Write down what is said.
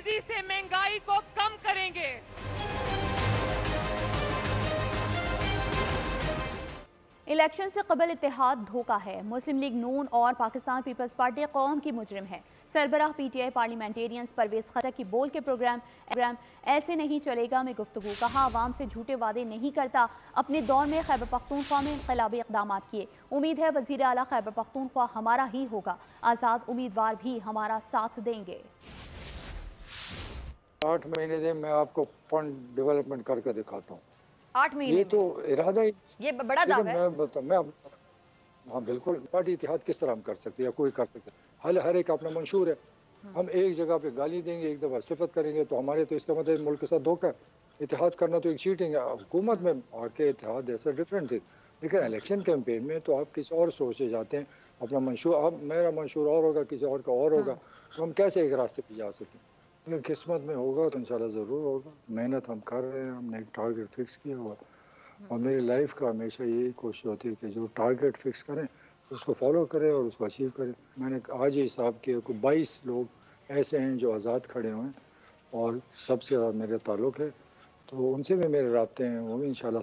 तेजी से महंगाई को कम करेंगे। इलेक्शन से कबल इत्तेहाद धोखा है। मुस्लिम लीग नून और पाकिस्तान पीपल्स पार्टी कौम की मुजरिम है। सरबराह पीटीआई पार्लियामेंटेरियंस परवेज खटक की बोल के प्रोग्राम ऐसे नहीं चलेगा में गुफ्तगू। कहा आवाम से झूठे वादे नहीं करता। अपने दौर में खैबर पख्तूनख्वा में इनकलाबी इक़दाम किए। उम्मीद है वज़ीर आला खैबर पख्तूनख्वा हमारा ही होगा। आज़ाद उम्मीदवार भी हमारा साथ देंगे। 8 महीने दे, मैं आपको फंड डेवलपमेंट करके दिखाता हूँ। 8 महीने ये में तो इरादा ही, ये बड़ा दावा है। मैं हाँ बिल्कुल, पार्टी इतिहाद किस तरह हम कर सकते हैं या कोई कर सकते हैं। हर एक अपना मंशूर है। हम एक जगह पे गाली देंगे, एक दफ़ा सिफत करेंगे तो हमारे, तो इसका मतलब मुल्क के साथ धोखा है। इतिहाद करना तो एक चीटिंग है। हुकूमत में आके इतिहाद ऐसा डिफरेंट थी, लेकिन इलेक्शन कैंपेन में तो आप किसी और सोचे जाते हैं। अपना मंशूर, अब मेरा मंशूर और होगा, किसी और का और होगा, तो हम कैसे एक रास्ते पे जा सकें। लेकिन किस्मत में होगा तो इंशाल्लाह ज़रूर होगा। मेहनत हम कर रहे हैं, हमने एक टारगेट फिक्स किया हुआ, और मेरी लाइफ का हमेशा यही कोशिश होती है कि जो टारगेट फिक्स करें उसको फॉलो करें और उसको अचीव करें। मैंने आज ही हिसाब किया कि 22 लोग ऐसे हैं जो आज़ाद खड़े हुए हैं और सबसे ज़्यादा मेरे ताल्लुक़ है, तो उनसे भी मेरे राब्ते हैं, वो भी इंशाल्लाह